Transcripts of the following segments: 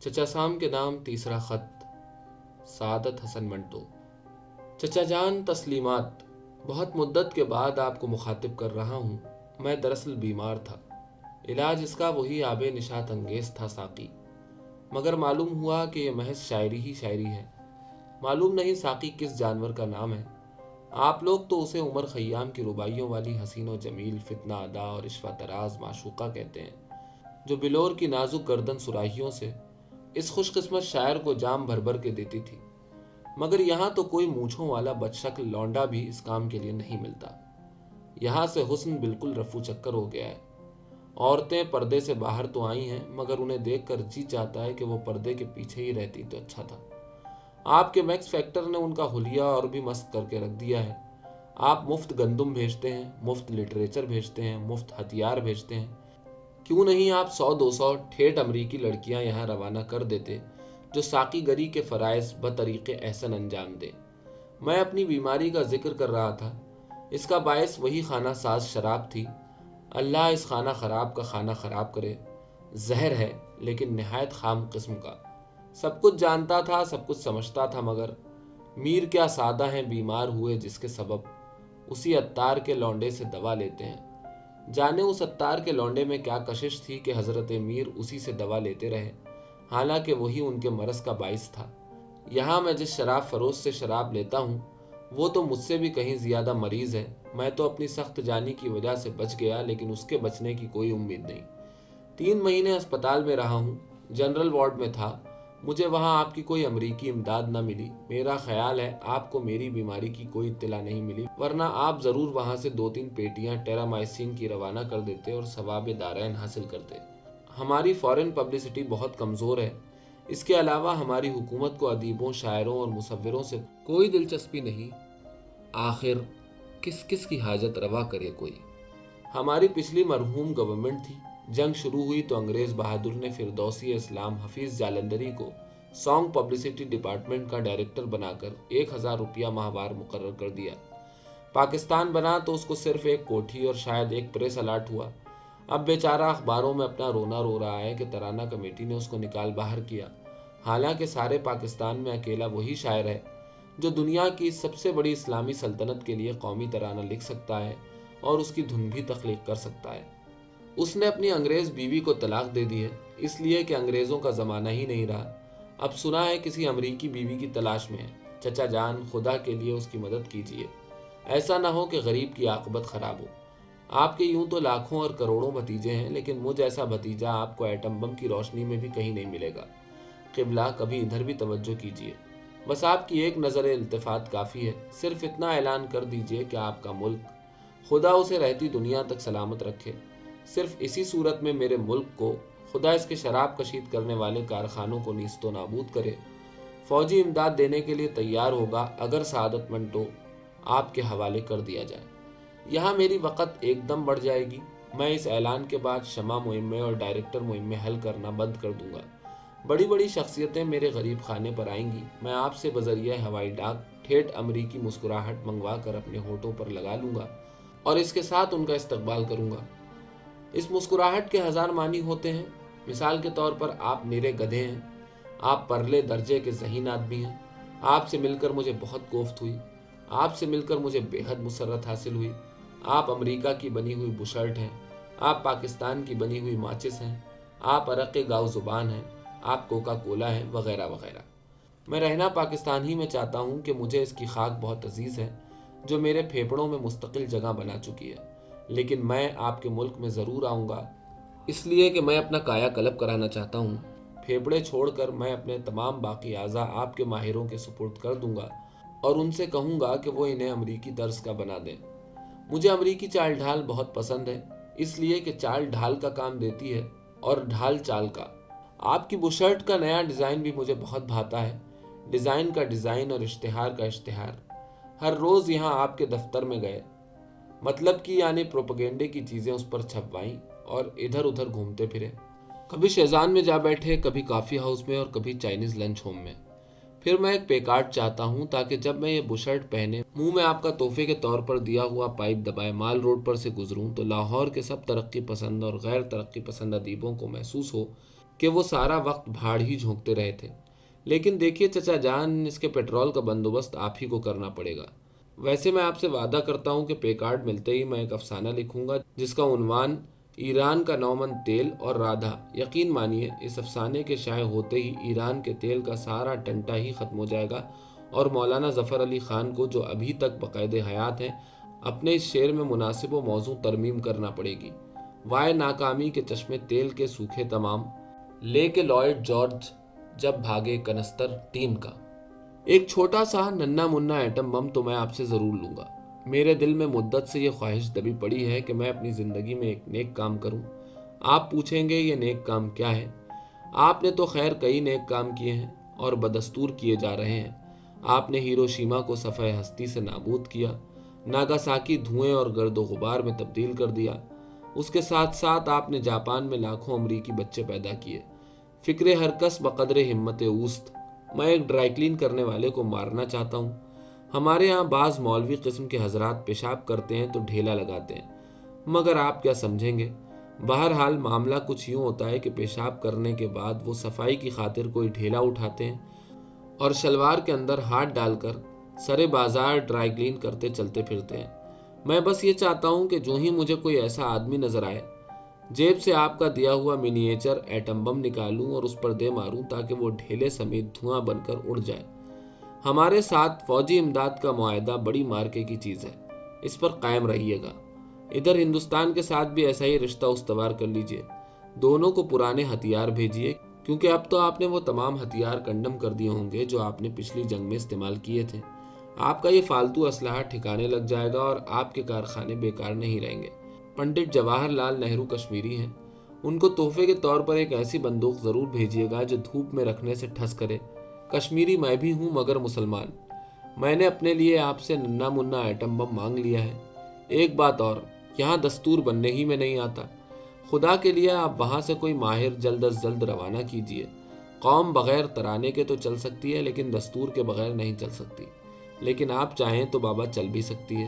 چچا سام کے نام تیسرا خط، سعادت حسن منٹو۔ چچا جان تسلیمات، بہت مدت کے بعد آپ کو مخاطب کر رہا ہوں۔ میں دراصل بیمار تھا، علاج اس کا وہی آب نشاط انگیز تھا ساقی، مگر معلوم ہوا کہ یہ محض شاعری ہی شاعری ہے۔ معلوم نہیں ساقی کس جانور کا نام ہے۔ آپ لوگ تو اسے عمر خیام کی رباعیوں والی حسین و جمیل فتنہ ادا اور عشوہ طراز معشوقہ کہتے ہیں، جو بلور کی نازک گردن سراہیوں سے اس خوش قسمت شاعر کو جام بھر بھر کے دیتی تھی۔ مگر یہاں تو کوئی مونچھوں والا بد شکل لونڈا بھی اس کام کے لیے نہیں ملتا۔ یہاں سے حسن بالکل رفو چکر ہو گیا ہے۔ عورتیں پردے سے باہر تو آئی ہیں، مگر انہیں دیکھ کر جی چاہتا ہے کہ وہ پردے کے پیچھے ہی رہتی تو اچھا تھا۔ آپ کے میکس فیکٹر نے ان کا حلیہ اور بھی مست کر کے رکھ دیا ہے۔ آپ مفت گندم بھیجتے ہیں، مفت لٹریچر بھیجتے ہیں، مفت ہتھیار بھیجتے ہیں۔ کیوں نہیں آپ 100-200 ٹھیٹ امریکی لڑکیاں یہاں روانہ کر دیتے جو ساقی گری کے فرائض بطریق احسن انجام دیں۔ میں اپنی بیماری کا ذکر کر رہا تھا، اس کا باعث وہی خانہ ساز شراب تھی۔ اللہ اس خانہ خراب کا خانہ خراب کرے۔ زہر ہے لیکن نہایت خام قسم کا۔ سب کچھ جانتا تھا، سب کچھ سمجھتا تھا، مگر میر کیا سادہ ہیں بیمار ہوئے جس کے سبب اسی عطار کے لونڈے سے دوا لیتے ہیں۔ جانے اس عطار کے لونڈے میں کیا کشش تھی کہ حضرت میر اسی سے دوا لیتے رہے، حالانکہ وہی ان کے مرض کا باعث تھا۔ یہاں میں جس شراب فروش سے شراب لیتا ہوں وہ تو مجھ سے بھی کہیں زیادہ مریض ہے۔ میں تو اپنی سخت جانی کی وجہ سے بچ گیا، لیکن اس کے بچنے کی کوئی امید نہیں۔ 3 مہینے اسپتال میں رہا ہوں، جنرل وارڈ میں تھا۔ مجھے وہاں آپ کی کوئی امریکی امداد نہ ملی۔ میرا خیال ہے آپ کو میری بیماری کی کوئی اطلاع نہیں ملی، ورنہ آپ ضرور وہاں سے 2-3 پیٹیاں ٹیرامائسین کی روانہ کر دیتے اور ثواب دارین حاصل کرتے۔ ہماری فورن پبلسٹی بہت کمزور ہے۔ اس کے علاوہ ہماری حکومت کو ادیبوں، شاعروں اور مصوروں سے کوئی دلچسپی نہیں۔ آخر کس کس کی حاجت روا کرے کوئی۔ ہماری پچھلی مرحوم گورنمنٹ تھی، جنگ شروع ہوئی تو انگریز بہادر نے فردوسی اسلام حفیظ جالندری کو سانگ پبلسٹی ڈپارٹمنٹ کا ڈائریکٹر بنا کر 1000 روپیہ ماہوار مقرر کر دیا۔ پاکستان بنا تو اس کو صرف ایک کوٹھی اور شاید ایک پریس الاٹ ہوا۔ اب بیچارہ اخباروں میں اپنا رونا رو رہا ہے کہ ترانہ کمیٹی نے اس کو نکال باہر کیا، حالانکہ سارے پاکستان میں اکیلا وہی شاعر ہے جو دنیا کی سب سے بڑی اسلامی سلطنت کے لیے قومی ترانہ لکھ سکتا ہے اور اس کی دھن بھی تخلیق کر سکتا ہے۔ اس نے اپنی انگریز بیوی کو طلاق دے دی ہے، اس لیے کہ انگریزوں کا زمانہ ہی نہیں رہا۔ اب سنا ہے کسی امریکی بیوی کی تلاش میں ہے۔ چچا جان خدا کے لیے اس کی مدد کیجیے، ایسا نہ ہو کہ غریب کی عاقبت خراب ہو۔ آپ کے یوں تو لاکھوں اور کروڑوں بھتیجے ہیں، لیکن مجھ ایسا بھتیجا آپ کو ایٹم بم کی روشنی میں بھی کہیں نہیں ملے گا۔ قبلہ کبھی ادھر بھی توجہ کیجیے، بس آپ کی ایک نظر التفات کافی ہے۔ صرف اتنا اعلان کر دیجیے کہ آپ کا ملک خدا اسے رہتی دنیا تک سلامت رکھے۔ صرف اسی صورت میں میرے ملک کو خدا اس کے شراب کشید کرنے والے کارخانوں کو نیست و نابود کرے۔ فوجی امداد دینے کے لیے تیار ہوگا اگر سعادت منٹو آپ کے حوالے کر دیا جائے۔ یہاں میری وقت ایک دم بڑھ جائے گی۔ میں اس اعلان کے بعد شمع مہمے اور ڈائریکٹر مہمے حل کرنا بند کر دوں گا۔ بڑی بڑی شخصیتیں میرے غریب خانے پر آئیں گی۔ میں آپ سے بذریعہ ہوائی ڈاک ٹھیٹ امریکی مسکراہٹ منگوا کر اپنے ہونٹوں پر لگا لوں گا اور اس کے ساتھ ان کا استقبال کروں گا۔ اس مسکراہٹ کے 1000 معنی ہوتے ہیں۔ مثال کے طور پر آپ نرے گدھے ہیں، آپ پرلے درجے کے ذہین آدمی ہیں۔ آپ سے مل کر مجھے بہت کوفت ہوئی، آپ سے مل کر مجھے بے حد مسرت حاصل ہوئی۔ آپ امریکہ کی بنی ہوئی بشرٹ ہیں، آپ پاکستان کی بنی ہوئی ماچس ہیں، آپ عرق گاؤ زبان ہیں، آپ کوکا کولا ہیں، وغیرہ وغیرہ۔ میں رہنا پاکستان ہی میں چاہتا ہوں کہ مجھے اس کی خاک بہت عزیز ہے جو میرے پھیپھڑوں میں مستقل جگہ بنا چکی ہے، لیکن میں آپ کے ملک میں ضرور آؤں گا، اس لیے کہ میں اپنا کایا کلپ کرانا چاہتا ہوں۔ پھیپھڑے چھوڑ کر میں اپنے تمام باقی اعضاء آپ کے ماہروں کے سپرد کر دوں گا اور ان سے کہوں گا کہ وہ انہیں امریکی طرز کا بنا دیں۔ مجھے امریکی چال ڈھال بہت پسند ہے، اس لیے کہ چال ڈھال کا کام دیتی ہے اور ڈھال چال کا۔ آپ کی بشرٹ کا نیا ڈیزائن بھی مجھے بہت بھاتا ہے۔ ڈیزائن کا ڈیزائن اور اشتہار کا اشتہار۔ ہر روز یہاں آپ کے دفتر میں گئے، مطلب کہ یعنی پروپیگنڈے کی چیزیں اس پر چھپوائیں اور ادھر ادھر گھومتے پھرے۔ کبھی شیزان میں جا بیٹھے، کبھی کافی ہاؤس میں اور کبھی چائنیز لنچ ہوم میں۔ پھر میں ایک پیکارڈ چاہتا ہوں تاکہ جب میں یہ بشرٹ پہنے منہ میں آپ کا تحفے کے طور پر دیا ہوا پائپ دبائے مال روڈ پر سے گزروں تو لاہور کے سب ترقی پسند اور غیر ترقی پسند ادیبوں کو محسوس ہو کہ وہ سارا وقت بھاڑ ہی جھونکتے رہے تھے۔ لیکن دیکھیے چچا جان، اس کے پیٹرول کا بندوبست آپ ہی کو کرنا پڑے گا۔ ویسے میں آپ سے وعدہ کرتا ہوں کہ پے کارڈ ملتے ہی میں ایک افسانہ لکھوں گا جس کا عنوان ایران کا نومند تیل اور رادھا۔ یقین مانیے اس افسانے کے شائع ہوتے ہی ایران کے تیل کا سارا ٹنٹا ہی ختم ہو جائے گا، اور مولانا ظفر علی خان کو، جو ابھی تک بقید حیات ہیں، اپنے اس شعر میں مناسب و موزوں ترمیم کرنا پڑے گی۔ وائے ناکامی کے چشمے تیل کے سوکھے تمام، لے کے لائیڈ جارج جب بھاگے کنستر ٹیم کا۔ ایک چھوٹا سا ننھا منا ایٹم بم تو میں آپ سے ضرور لوں گا۔ میرے دل میں مدت سے یہ خواہش دبی پڑی ہے کہ میں اپنی زندگی میں ایک نیک کام کروں۔ آپ پوچھیں گے یہ نیک کام کیا ہے؟ آپ نے تو خیر کئی نیک کام کیے ہیں اور بدستور کیے جا رہے ہیں۔ آپ نے ہیروشیما کو صفحہ ہستی سے نابود کیا، ناگاساکی دھوئیں اور گرد و غبار میں تبدیل کر دیا۔ اس کے ساتھ ساتھ آپ نے جاپان میں لاکھوں امریکی بچے پیدا کیے۔ فکر ہر کس بقدر ہمت اوست۔ میں ایک ڈرائی کلین کرنے والے کو مارنا چاہتا ہوں۔ ہمارے ہاں بعض مولوی قسم کے حضرات پیشاب کرتے ہیں تو ڈھیلا لگاتے ہیں، مگر آپ کیا سمجھیں گے؟ بہرحال معاملہ کچھ یوں ہوتا ہے کہ پیشاب کرنے کے بعد وہ صفائی کی خاطر کوئی ڈھیلا اٹھاتے ہیں اور شلوار کے اندر ہاتھ ڈال کر سرے بازار ڈرائی کلین کرتے چلتے پھرتے ہیں۔ میں بس یہ چاہتا ہوں کہ جو ہی مجھے کوئی ایسا آدمی نظر آئے، جیب سے آپ کا دیا ہوا منییچر ایٹم بم نکالوں اور اس پر دے ماروں تاکہ وہ ڈھیلے سمیت دھواں بن کر اڑ جائے۔ ہمارے ساتھ فوجی امداد کا معاہدہ بڑی مارکے کی چیز ہے، اس پر قائم رہیے گا۔ ادھر ہندوستان کے ساتھ بھی ایسا ہی رشتہ استوار کر لیجئے۔ دونوں کو پرانے ہتھیار بھیجیے، کیونکہ اب تو آپ نے وہ تمام ہتھیار کنڈم کر دیے ہوں گے جو آپ نے پچھلی جنگ میں استعمال کیے تھے۔ آپ کا یہ فالتو اسلحہ ٹھکانے لگ جائے گا اور آپ کے کارخانے بیکار نہیں رہیں گے۔ پنڈت جواہر لال نہرو کشمیری ہیں، ان کو تحفے کے طور پر ایک ایسی بندوق ضرور بھیجیے گا جو دھوپ میں رکھنے سے ٹھس کرے۔ کشمیری میں بھی ہوں مگر مسلمان۔ میں نے اپنے لیے آپ سے ننھا منا ایٹم بم مانگ لیا ہے۔ ایک بات اور، یہاں دستور بننے ہی میں نہیں آتا۔ خدا کے لیے آپ وہاں سے کوئی ماہر جلد از جلد روانہ کیجیے۔ قوم بغیر ترانے کے تو چل سکتی ہے لیکن دستور کے بغیر نہیں چل سکتی۔ لیکن آپ چاہیں تو بابا چل بھی سکتی ہے،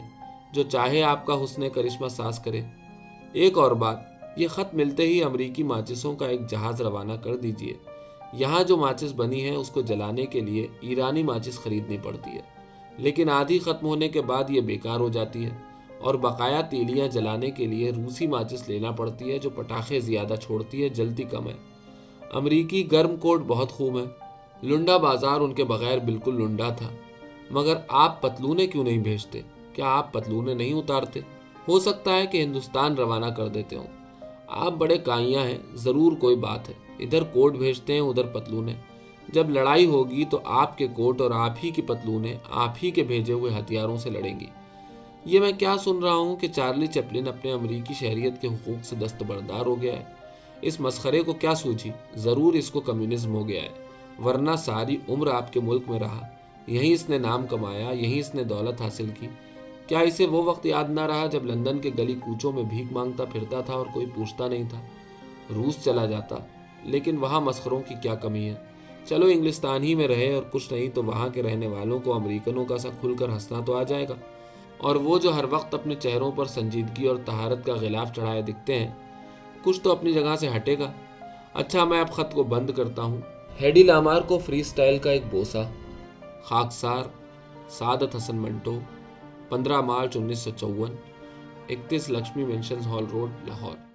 جو چاہے آپ کا حسن کرشمہ ساز کرے۔ ایک اور بات، یہ خط ملتے ہی امریکی ماچسوں کا ایک جہاز روانہ کر دیجیے۔ یہاں جو ماچس بنی ہے اس کو جلانے کے لیے ایرانی ماچس خریدنی پڑتی ہے، لیکن آدھی ختم ہونے کے بعد یہ بیکار ہو جاتی ہے، اور بقایا تیلیاں جلانے کے لیے روسی ماچس لینا پڑتی ہے جو پٹاخے زیادہ چھوڑتی ہے، جلتی کم ہے۔ امریکی گرم کوٹ بہت خوب ہے، لنڈا بازار ان کے بغیر بالکل لنڈا تھا۔ مگر آپ پتلونے کیوں نہیں بھیجتے؟ کیا آپ پتلونے نہیں اتارتے؟ ہو سکتا ہے کہ ہندوستان روانہ کر دیتے ہوں۔ آپ بڑے کائیاں ہیں، ضرور کوئی بات ہے۔ ادھر کوٹ بھیجتے ہیں، ادھر پتلونے۔ جب لڑائی ہوگی تو آپ کے کوٹ اور آپ ہی کی پتلونے آپ ہی کے بھیجے ہوئے ہتھیاروں سے لڑیں گی۔ یہ میں کیا سن رہا ہوں کہ چارلی چپلن اپنے امریکی شہریت کے حقوق سے دستبردار ہو گیا ہے۔ اس مسخرے کو کیا سوجھی؟ ضرور اس کو کمیونزم ہو گیا ہے، ورنہ ساری عمر آپ کے ملک میں رہا، یہیں اس نے نام کمایا، یہیں اس نے دولت حاصل کی۔ کیا اسے وہ وقت یاد نہ رہا جب لندن کے گلی کوچوں میں بھیک مانگتا پھرتا تھا اور کوئی پوچھتا نہیں تھا؟ روس چلا جاتا، لیکن وہاں مسخروں کی کیا کمی ہے؟ چلو انگلستان ہی میں رہے، اور کچھ نہیں تو وہاں کے رہنے والوں کو امریکنوں کا سا کھل کر ہنسنا تو آ جائے گا۔ اور وہ جو ہر وقت اپنے چہروں پر سنجیدگی اور طہارت کا غلاف چڑھائے دکھتے ہیں، کچھ تو اپنی جگہ سے ہٹے گا۔ اچھا، میں اب خط کو بند کرتا ہوں۔ ہیڈی لامار کو فری سٹائل کا ایک بوسہ۔ خاکسار، Saadat Hasan Manto, 15 March 1954، 31 Lakshmi Mansions Hall Road, Lahore.